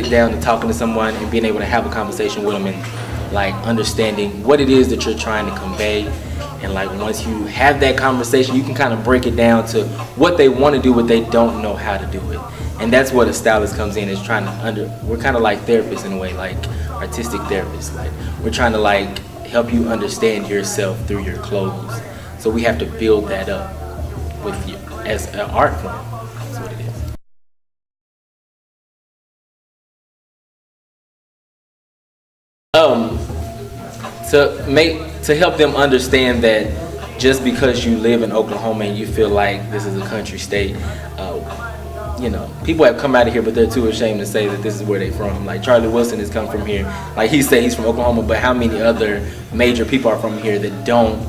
get down to talking to someone and being able to have a conversation with them and like understanding what it is that you're trying to convey. And like once you have that conversation, you can kind of break it down to what they want to do, but they don't know how to do it. And that's what a stylist comes in, is trying to we're kind of like therapists in a way, like artistic therapists. Like we're trying to like help you understand yourself through your clothes. So we have to build that up with you as an art form. That's what it is. To help them understand that just because you live in Oklahoma and you feel like this is a country state, you know, people have come out of here, but they're too ashamed to say that this is where they're from. Like Charlie Wilson has come from here. Like he said he's from Oklahoma, but how many other major people are from here that don't,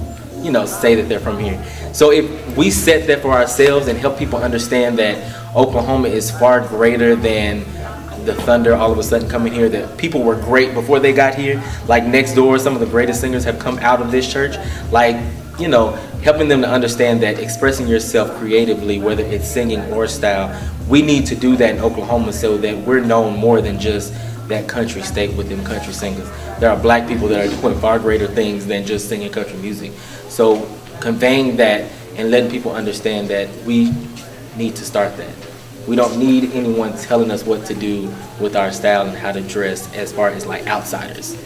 you know, say that they're from here? So if we set that for ourselves and help people understand that Oklahoma is far greater than the Thunder all of a sudden coming here, that people were great before they got here. Like next door, some of the greatest singers have come out of this church. Like, you know, helping them to understand that expressing yourself creatively, whether it's singing or style, we need to do that in Oklahoma so that we're known more than just that country state with them country singers. There are black people that are doing far greater things than just singing country music. So conveying that and letting people understand that we need to start that. We don't need anyone telling us what to do with our style and how to dress as far as like outsiders.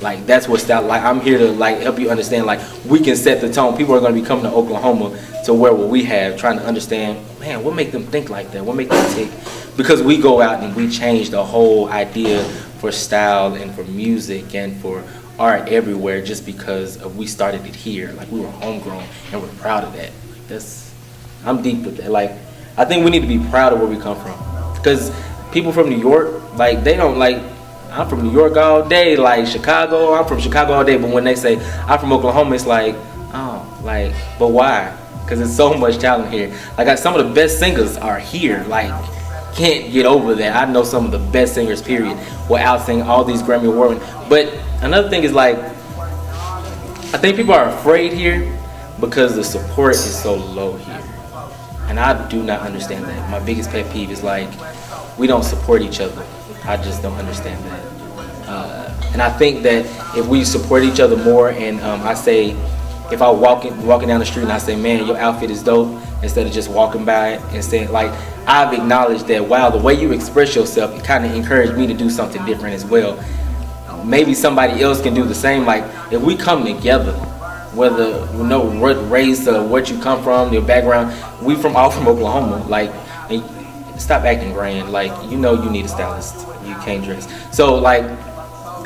Like that's what style, like I'm here to like help you understand, like we can set the tone. People are going to be coming to Oklahoma to wear what we have, trying to understand, man, what make them think like that? What make them tick? Because we go out and we change the whole idea for style and for music and for art everywhere just because we started it here. Like we were homegrown and we're proud of that. I'm deep with that. Like I think we need to be proud of where we come from, because people from New York, like they don't like, I'm from New York all day, like Chicago, I'm from Chicago all day, but when they say I'm from Oklahoma, it's like, oh, like, but why? Because there's so much talent here. Like some of the best singers are here, like can't get over that. I know some of the best singers, period, without singing all these Grammy Award. But another thing is like, I think people are afraid here because the support is so low here. And I do not understand that. My biggest pet peeve is like, we don't support each other. I just don't understand that. And I think that if we support each other more, and I say, if I walking down the street and I say, man, your outfit is dope, instead of just walking by it and saying, like, I've acknowledged that, wow, the way you express yourself, it kind of encouraged me to do something different as well. Maybe somebody else can do the same. Like, if we come together, whether you know what race or what you come from, your background, we all from Oklahoma. Like, stop acting grand. Like, you know you need a stylist. You can't dress. So like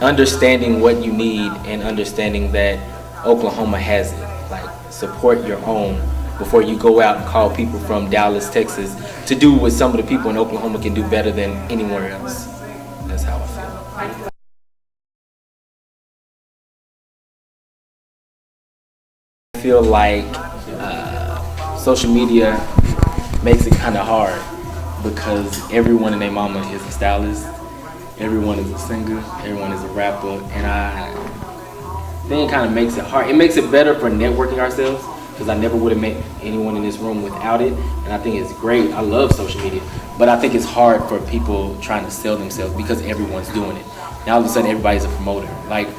understanding what you need and understanding that Oklahoma has it. Like support your own before you go out and call people from Dallas, Texas to do what some of the people in Oklahoma can do better than anywhere else. That's how I feel. I feel like social media makes it kind of hard because everyone and their mama is a stylist, everyone is a singer, everyone is a rapper, and I think it kind of makes it hard. It makes it better for networking ourselves, because I never would have met anyone in this room without it, and I think it's great. I love social media, but I think it's hard for people trying to sell themselves because everyone's doing it. Now all of a sudden everybody's a promoter. Like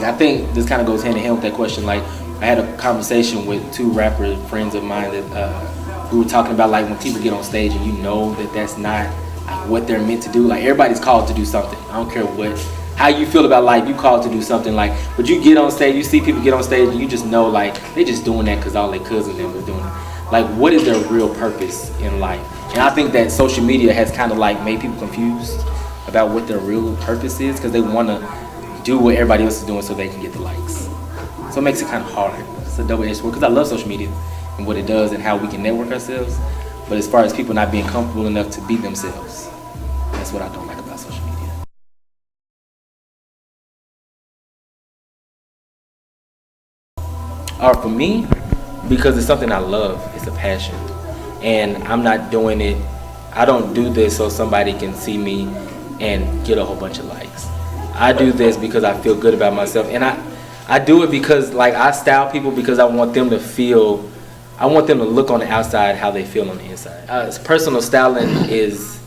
I think this kind of goes hand in hand with that question. Like I had a conversation with two rapper friends of mine that we were talking about, like when people get on stage and you know that that's not like what they're meant to do. Like everybody's called to do something. I don't care how you feel about life, you called to do something. Like, but you get on stage, you see people get on stage, and you just know like they just doing that because all their cousins them are doing it. Like, what is their real purpose in life? And I think that social media has kind of like made people confused about what their real purpose is, because they want to do what everybody else is doing so they can get the likes. So it makes it kind of hard. It's a double-edged sword, because I love social media and what it does and how we can network ourselves. But as far as people not being comfortable enough to be themselves, that's what I don't like about social media. Or for me, because it's something I love, it's a passion. And I'm not doing it, I don't do this so somebody can see me and get a whole bunch of likes. I do this because I feel good about myself. And I do it because like I style people because I want them to feel, I want them to look on the outside how they feel on the inside. Personal styling is,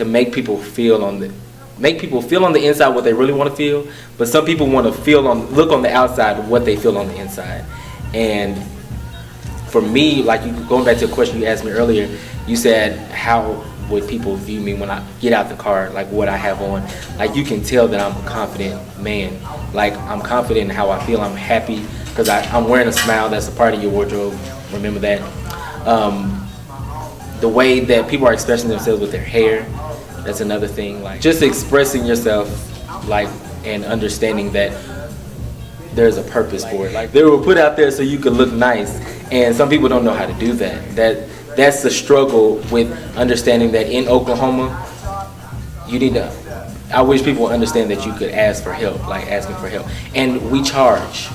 to make people feel on the inside what they really want to feel, but some people want to look on the outside what they feel on the inside. And for me, like going back to a question you asked me earlier, you said how would people view me when I get out the car, like what I have on. Like you can tell that I'm a confident man. Like I'm confident in how I feel. I'm happy because I'm wearing a smile. That's a part of your wardrobe. Remember that. The way that people are expressing themselves with their hair, that's another thing. Like just expressing yourself, like, and understanding that there's a purpose for it. Like they were put out there so you could look nice, and some people don't know how to do that. That's the struggle with understanding that in Oklahoma, you need to. I wish people would understand that you could ask for help, like asking for help, and we charge.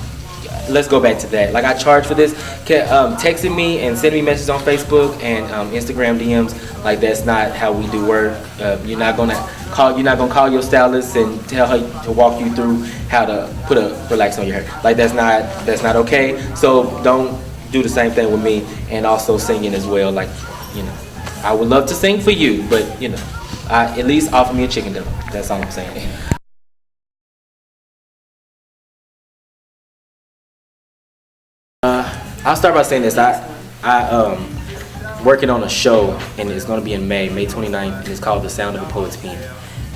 Let's go back to that. Like I charge for this. Texting me and sending me messages on Facebook and Instagram DMs. Like that's not how we do work. You're not gonna call your stylist and tell her to walk you through how to put a relax on your hair. Like that's not okay. So don't do the same thing with me, and also singing as well. Like, you know, I would love to sing for you, but you know, at least offer me a chicken dinner. That's all I'm saying. I'll start by saying this. I working on a show, and it's going to be in May 29th, and it's called The Sound of a Poet's Pen.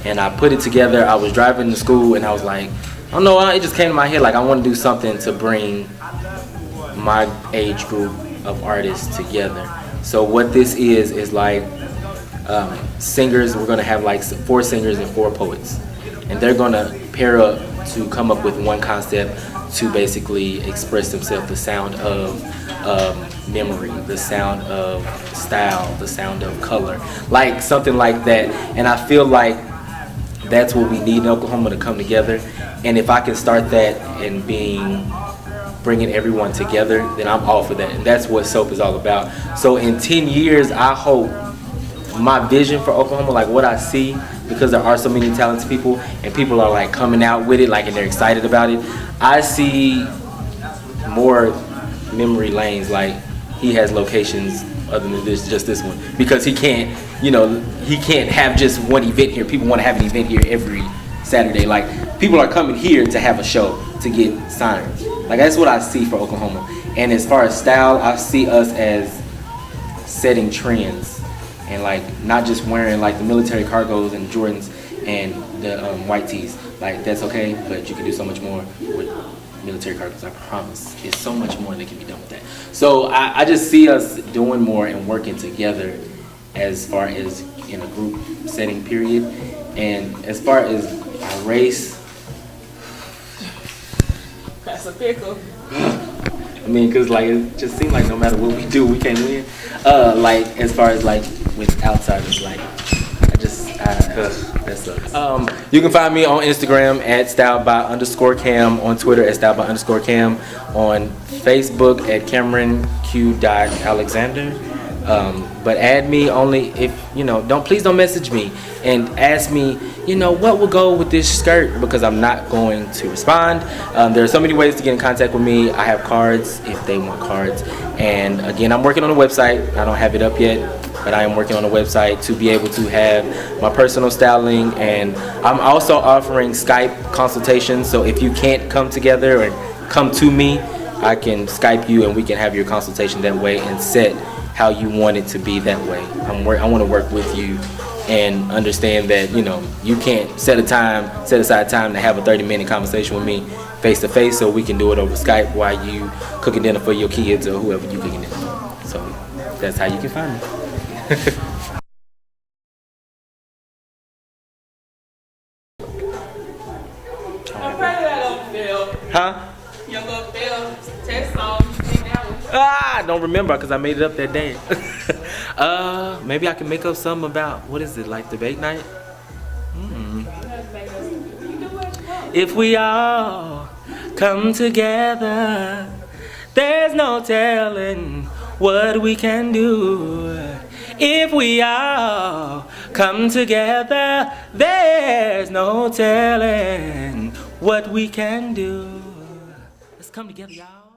And I put it together. I was driving to school, and I was like, I don't know, it just came to my head, like I want to do something to bring my age group of artists together. So what this is like singers. We're going to have like 4 singers and 4 poets, and they're going to pair up to come up with one concept to basically express themselves. The sound of memory, the sound of style, the sound of color, like something like that. And I feel like that's what we need in Oklahoma, to come together. And if I can start that and bringing everyone together, then I'm all for that. And that's what SOAP is all about. So in 10 years, I hope my vision for Oklahoma, like what I see, because there are so many talented people and people are like coming out with it, like, and they're excited about it. I see more memory lanes, like he has locations other than just this one, because he can't have just one event here. People want to have an event here every Saturday. Like people are coming here to have a show, to get signed. Like that's what I see for Oklahoma. And as far as style, I see us as setting trends, and like not just wearing like the military cargos and Jordans and the white tees. Like that's okay, but you can do so much more with military cargos. I promise, it's so much more that can be done with that. So I just see us doing more and working together as far as in a group setting period. And as far as our race, that's a pickle. I mean, because like it just seems like no matter what we do, we can't win. Like as far as like with outsiders, like that sucks. You can find me on Instagram at @styleby_cam, on Twitter at @styleby_cam, on Facebook at CameronQ.Alexander. But add me only if please don't message me and ask me what will go with this skirt, because I'm not going to respond. There are so many ways to get in contact with me. I have cards if they want cards, and again, I'm working on a website. I don't have it up yet, but I am working on a website to be able to have my personal styling. And I'm also offering Skype consultations, so if you can't come together and come to me, I can Skype you and we can have your consultation that way and set how you want it to be that way. I want to work with you and understand that you can't set aside time to have a 30-minute conversation with me face to face, so we can do it over Skype while you cooking dinner for your kids or whoever you cooking dinner for. So that's how you can find me. I'm proud of that little Phil. Huh? Your little Phil test song. I don't remember because I made it up that day. Maybe I can make up something about, what is it, like debate night? If we all come together, there's no telling what we can do. If we all come together, there's no telling what we can do. Let's come together, y'all.